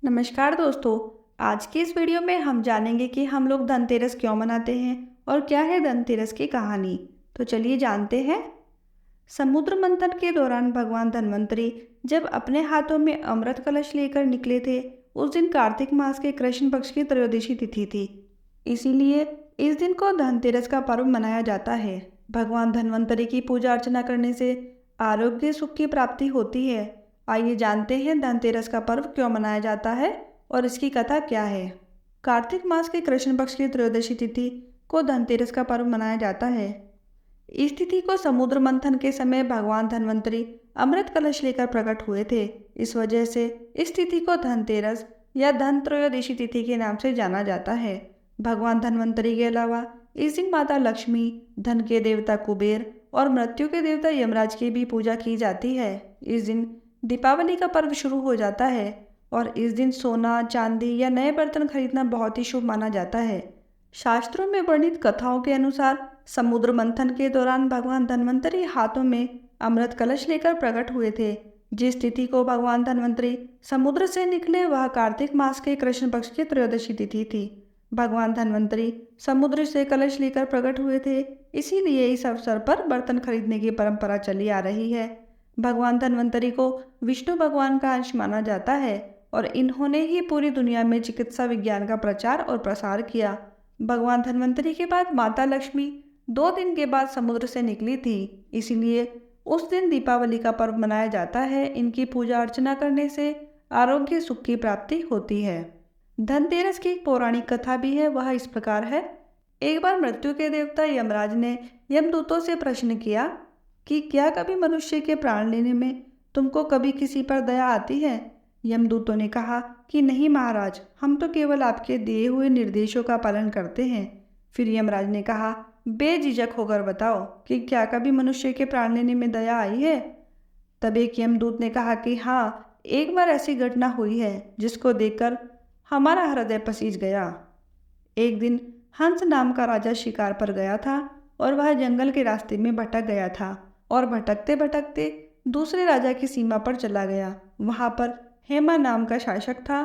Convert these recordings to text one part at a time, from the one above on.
नमस्कार दोस्तों। आज की इस वीडियो में हम जानेंगे कि हम लोग धनतेरस क्यों मनाते हैं और क्या है धनतेरस की कहानी। तो चलिए जानते हैं। समुद्र मंथन के दौरान भगवान धन्वंतरी जब अपने हाथों में अमृत कलश लेकर निकले थे, उस दिन कार्तिक मास के कृष्ण पक्ष की त्रयोदशी तिथि थी। इसीलिए इस दिन को धनतेरस का पर्व मनाया जाता है। भगवान धन्वंतरी की पूजा अर्चना करने से आरोग्य सुख की प्राप्ति होती है। आइए जानते हैं धनतेरस का पर्व क्यों मनाया जाता है और इसकी कथा क्या है। कार्तिक मास के कृष्ण पक्ष की त्रयोदशी तिथि को धनतेरस का पर्व मनाया जाता है। इस तिथि को समुद्र मंथन के समय भगवान धन्वंतरी अमृत कलश लेकर प्रकट हुए थे। इस वजह से इस तिथि को धनतेरस या धन त्रयोदशी तिथि के नाम से जाना जाता है। भगवान धन्वंतरी के अलावा इस दिन माता लक्ष्मी, धन के देवता कुबेर और मृत्यु के देवता यमराज की भी पूजा की जाती है। इस दिन दीपावली का पर्व शुरू हो जाता है और इस दिन सोना, चांदी या नए बर्तन खरीदना बहुत ही शुभ माना जाता है। शास्त्रों में वर्णित कथाओं के अनुसार समुद्र मंथन के दौरान भगवान धन्वंतरी हाथों में अमृत कलश लेकर प्रकट हुए थे। जिस तिथि को भगवान धन्वंतरी समुद्र से निकले वह कार्तिक मास के कृष्ण पक्ष की त्रयोदशी तिथि थी। भगवान धन्वंतरी समुद्र से कलश लेकर प्रकट हुए थे, इसीलिए इस अवसर पर बर्तन खरीदने की परंपरा चली आ रही है। भगवान धन्वंतरी को विष्णु भगवान का अंश माना जाता है और इन्होंने ही पूरी दुनिया में चिकित्सा विज्ञान का प्रचार और प्रसार किया। भगवान धन्वंतरी के बाद माता लक्ष्मी 2 दिन के बाद समुद्र से निकली थी, इसीलिए उस दिन दीपावली का पर्व मनाया जाता है। इनकी पूजा अर्चना करने से आरोग्य सुख की प्राप्ति होती है। धनतेरस की एक पौराणिक कथा भी है, वह इस प्रकार है। एक बार मृत्यु के देवता यमराज ने यमदूतों से प्रश्न किया कि क्या कभी मनुष्य के प्राण लेने में तुमको कभी किसी पर दया आती है। यमदूतों ने कहा कि नहीं महाराज, हम तो केवल आपके दिए हुए निर्देशों का पालन करते हैं। फिर यमराज ने कहा, बेझिझक होकर बताओ कि क्या कभी मनुष्य के प्राण लेने में दया आई है। तब एक यमदूत ने कहा कि हाँ, एक बार ऐसी घटना हुई है जिसको देखकर हमारा हृदय पसीज गया। एक दिन हंस नाम का राजा शिकार पर गया था और वह जंगल के रास्ते में भटक गया था और भटकते भटकते दूसरे राजा की सीमा पर चला गया। वहाँ पर हेमा नाम का शासक था।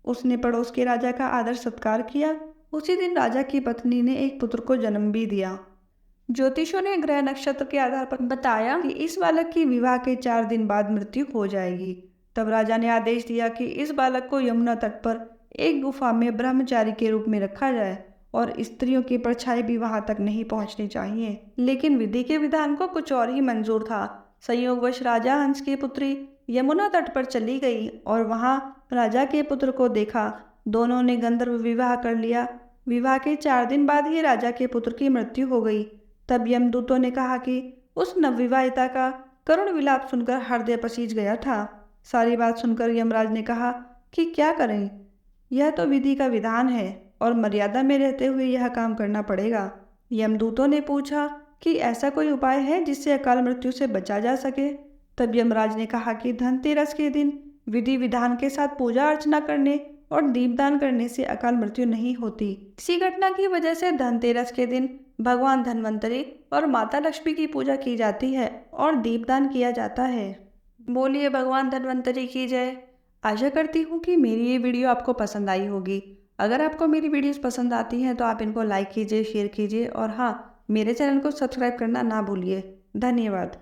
उसने पड़ोस के राजा का आदर सत्कार किया। उसी दिन राजा की पत्नी ने एक पुत्र को जन्म भी दिया। ज्योतिषों ने ग्रह नक्षत्र के आधार पर बताया कि इस बालक की विवाह के 4 दिन बाद मृत्यु हो जाएगी। तब राजा ने आदेश दिया कि इस बालक को यमुना तट पर एक गुफा में ब्रह्मचारी के रूप में रखा जाए और स्त्रियों की परछाई भी वहां तक नहीं पहुंचनी चाहिए। लेकिन विधि के विधान को कुछ और ही मंजूर था। संयोगवश राजा हंस की पुत्री यमुना तट पर चली गई और वहां राजा के पुत्र को देखा। दोनों ने गंधर्व विवाह कर लिया। विवाह के 4 दिन बाद ही राजा के पुत्र की मृत्यु हो गई। तब यमदूतों ने कहा कि उस नवविवाहिता का करुण विलाप सुनकर हृदय पसीज गया था। सारी बात सुनकर यमराज ने कहा कि क्या करें, यह तो विधि का विधान है और मर्यादा में रहते हुए यह काम करना पड़ेगा। यमदूतों ने पूछा कि ऐसा कोई उपाय है जिससे अकाल मृत्यु से बचा जा सके। तब यमराज ने कहा कि धनतेरस के दिन विधि विधान के साथ पूजा अर्चना करने और दीपदान करने से अकाल मृत्यु नहीं होती। इसी घटना की वजह से धनतेरस के दिन भगवान धन्वंतरी और माता लक्ष्मी की पूजा की जाती है और दीपदान किया जाता है। बोलिए भगवान धन्वंतरी की जय। आशा करती हूँ कि मेरी ये वीडियो आपको पसंद आई होगी। अगर आपको मेरी वीडियोस पसंद आती हैं तो आप इनको लाइक कीजिए, शेयर कीजिए और हाँ, मेरे चैनल को सब्सक्राइब करना ना भूलिए। धन्यवाद।